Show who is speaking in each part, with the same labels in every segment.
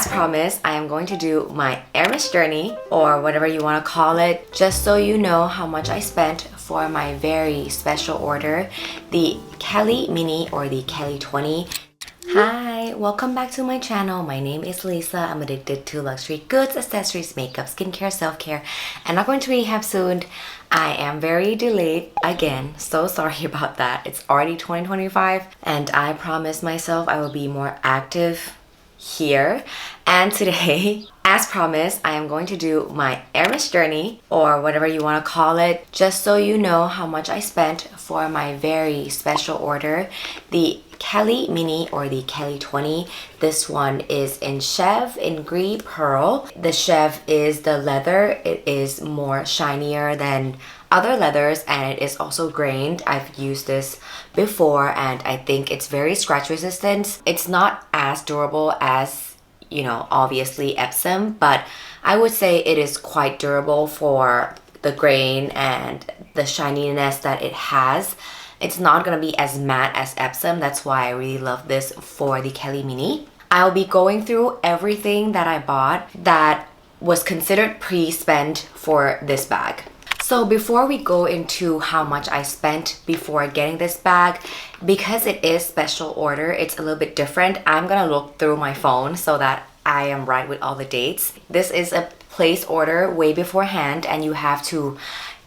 Speaker 1: As promised, I am going to do my HERMES journey, or whatever you want to call it, just so you know how much I spent for my very special order, the Kelly Mini or the Kelly 20. Hi, welcome back to my channel. My name is Lisa. I'm addicted to luxury goods, accessories, makeup, skincare, self-care, and I'm going to rehab soon. I am very delayed again, so sorry about that. It's already 2025 and I promised myself I will be more active here. And today, as promised, I am going to do my HERMES journey, or whatever you want to call it, just so you know how much I spent for my very special order, the Kelly Mini or the Kelly 20. This one is in Chev in Gris Pearl. The Chev is the leather. It is more shinier than other leathers and it is also grained. I've used this before and I think it's very scratch resistant. It's not as durable as, you know, obviously Epsom, but I would say it is quite durable for the grain and the shininess that it has. It's not gonna be as matte as Epsom. That's why I really love this for the Kelly Mini. I'll be going through everything that I bought that was considered pre-spent for this bag. So before we go into how much I spent before getting this bag, because it is special order, it's a little bit different. I'm gonna look through my phone so that I am right with all the dates. This is a place order way beforehand and you have to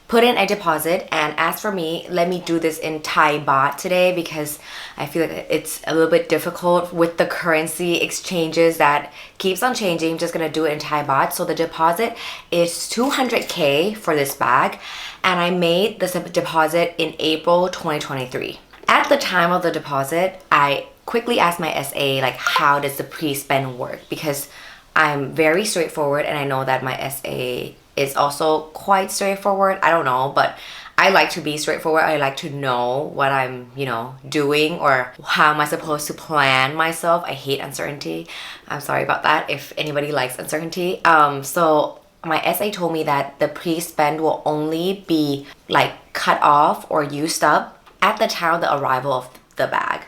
Speaker 1: put in a deposit. And as for me, let me do this in Thai Baht today because I feel like it's a little bit difficult with the currency exchanges that keeps on changing. I'm just gonna do it in Thai Baht. So the deposit is 200K for this bag and I made this deposit in April 2023. At the time of the deposit, I quickly asked my SA like, how does the pre-spend work? Because I'm very straightforward and I know that my SA is also quite straightforward. I don't know, but I like to be straightforward. I like to know what I'm, you know, doing or how am I supposed to plan myself. I hate uncertainty. I'm sorry about that if anybody likes uncertainty. So my SA told me that the pre-spend will only be like cut off or used up at the time of the arrival of the bag,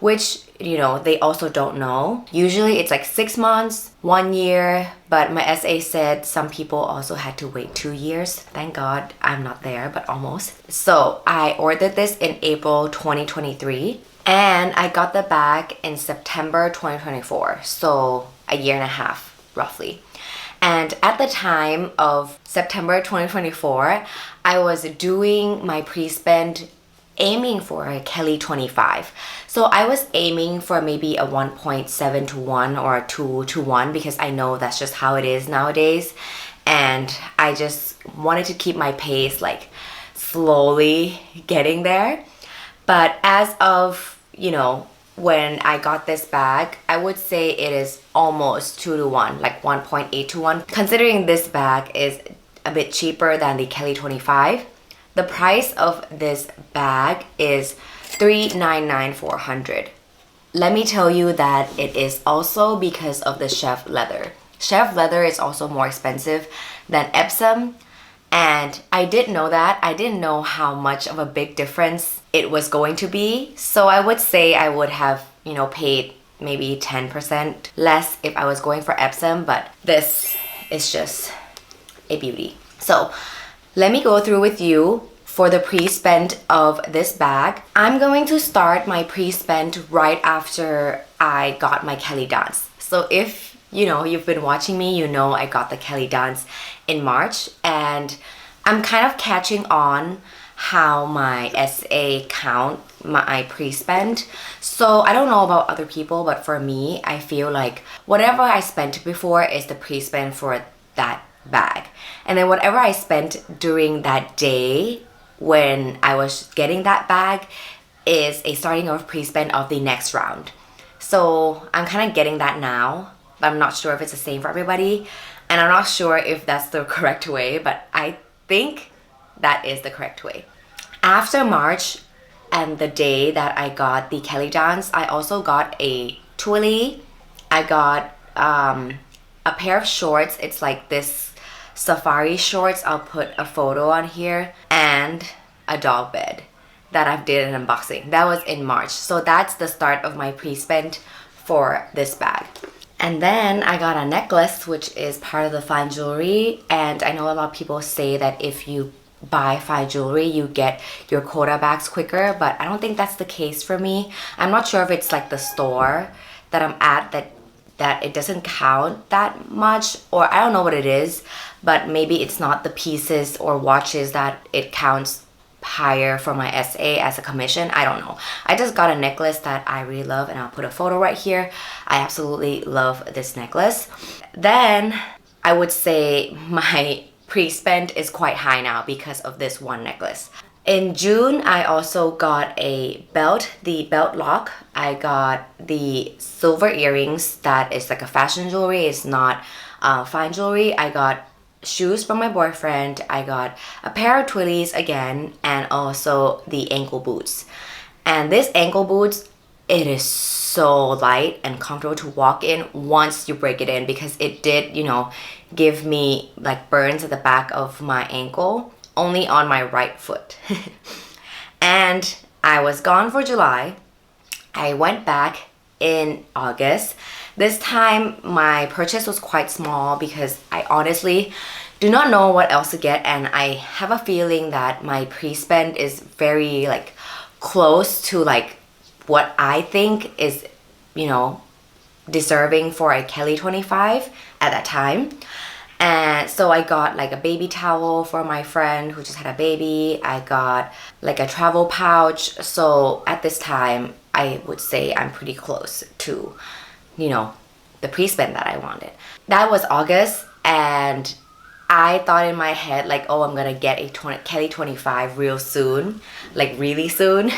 Speaker 1: which, you know, they also don't know. Usually it's like 6 months, 1 year, but my SA said some people also had to wait 2 years. Thank God I'm not there, but almost. So I ordered this in April 2023 and I got the bag in September 2024. So a year and a half roughly. And at the time of September 2024, I was doing my pre-spend aiming for a Kelly 25. So I was aiming for maybe a 1.7 to 1 or a 2 to 1 because I know that's just how it is nowadays. And I just wanted to keep my pace like slowly getting there. But as of, you know, when I got this bag, I would say it is almost 2 to 1, like 1.8 to 1. Considering this bag is a bit cheaper than the Kelly 25, the price of this bag is $399,400. Let me tell you that it is also because of the Chev leather. Chev leather is also more expensive than Epsom, and I didn't know that. I didn't know how much of a big difference it was going to be. So I would say I would have, you know, paid maybe 10% less if I was going for Epsom, but this is just a beauty. So let me go through with you for the pre-spend of this bag. I'm going to start my pre-spend right after I got my Kelly Dance. So if you know, you've been watching me, you know I got the Kelly Dance in March and I'm kind of catching on how my SA count my pre-spend. So I don't know about other people, but for me, I feel like whatever I spent before is the pre-spend for that bag. And then whatever I spent during that day when I was getting that bag is a starting of pre-spend of the next round. So I'm kind of getting that now, but I'm not sure if it's the same for everybody. And I'm not sure if that's the correct way, but I think that is the correct way. After March and the day that I got the Kelly Dance, I also got a tulle. I got a pair of shorts. It's like this safari shorts. I'll put a photo on here, and a dog bed that I've did an unboxing. That was in March. So that's the start of my pre-spend for this bag. And then I got a necklace, which is part of the fine jewelry. And I know a lot of people say that if you buy fine jewelry, you get your quota bags quicker, but I don't think that's the case for me. I'm not sure if it's like the store that I'm at that it doesn't count that much, or I don't know what it is, but maybe it's not the pieces or watches that it counts higher for my SA as a commission. I don't know. I just got a necklace that I really love, and I'll put a photo right here. I absolutely love this necklace. Then I would say my pre-spend is quite high now because of this one necklace. In June, I also got a belt, the belt lock. I got the silver earrings that is like a fashion jewelry. It's not fine jewelry. I got shoes from my boyfriend. I got a pair of Twillies again, and also the ankle boots. And this ankle boots, it is so light and comfortable to walk in once you break it in, because it did, you know, give me like burns at the back of my ankle, only on my right foot. And I was gone for July. I went back in August. This time my purchase was quite small because I honestly do not know what else to get, and I have a feeling that my pre-spend is very like close to like what I think is, you know, deserving for a Kelly 25 at that time. And so I got like a baby towel for my friend who just had a baby. I got like a travel pouch. So at this time, I would say I'm pretty close to, you know, the pre-spend that I wanted. That was August, and I thought in my head like, oh, I'm gonna get a Kelly 25 real soon, like really soon.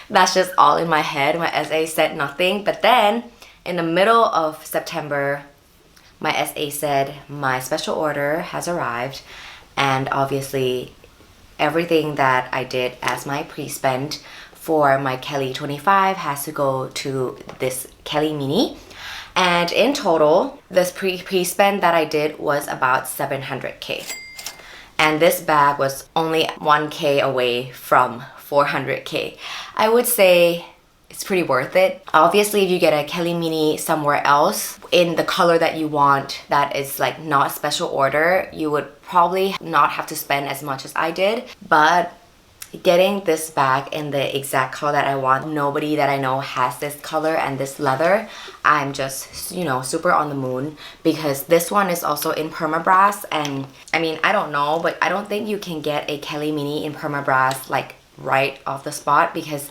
Speaker 1: That's just all in my head. My SA said nothing. But then in the middle of September, my SA said my special order has arrived, and obviously everything that I did as my pre-spend for my Kelly 25 has to go to this Kelly Mini. And in total, this pre-spend that I did was about 700k. And this bag was only 1k away from 400k. I would say it's pretty worth it. Obviously, if you get a Kelly Mini somewhere else in the color that you want, that is like not special order, you would probably not have to spend as much as I did. But getting this bag in the exact color that I want, nobody that I know has this color and this leather, I'm just, you know, super on the moon, because this one is also in permabrass. And I mean, I don't know, but I don't think you can get a Kelly Mini in permabrass like right off the spot, because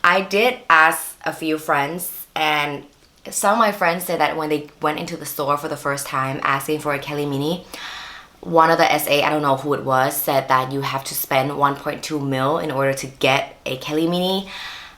Speaker 1: I did ask a few friends, and some of my friends said that when they went into the store for the first time asking for a Kelly Mini, one of the SA, I don't know who it was, said that you have to spend 1.2 mil in order to get a Kelly Mini.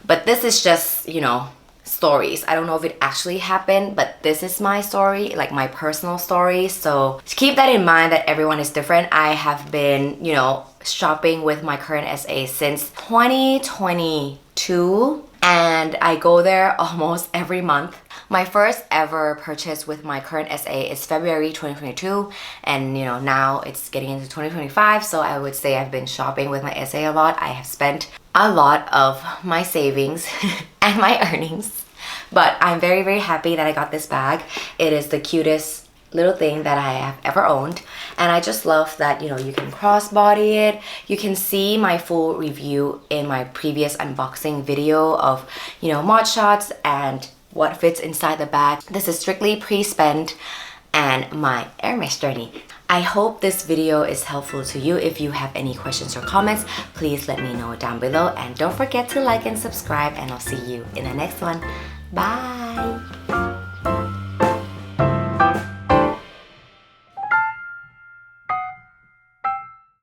Speaker 1: But this is just, you know, stories. I don't know if it actually happened, but this is my story, like my personal story. So keep that in mind that everyone is different. I have been, you know, shopping with my current SA since 2022, and I go there almost every month. My first ever purchase with my current SA is February 2022, and you know, now it's getting into 2025, so I would say I've been shopping with my SA a lot. I have spent a lot of my savings and my earnings, but I'm very, very happy that I got this bag. It is the cutest little thing that I have ever owned, and I just love that, you know, you can crossbody it. You can see my full review in my previous unboxing video of, you know, mod shots and what fits inside the bag. This is strictly pre-spend and my Hermes journey. I hope this video is helpful to you. If you have any questions or comments, please let me know down below, and don't forget to like and subscribe, and I'll see you in the next one. Bye!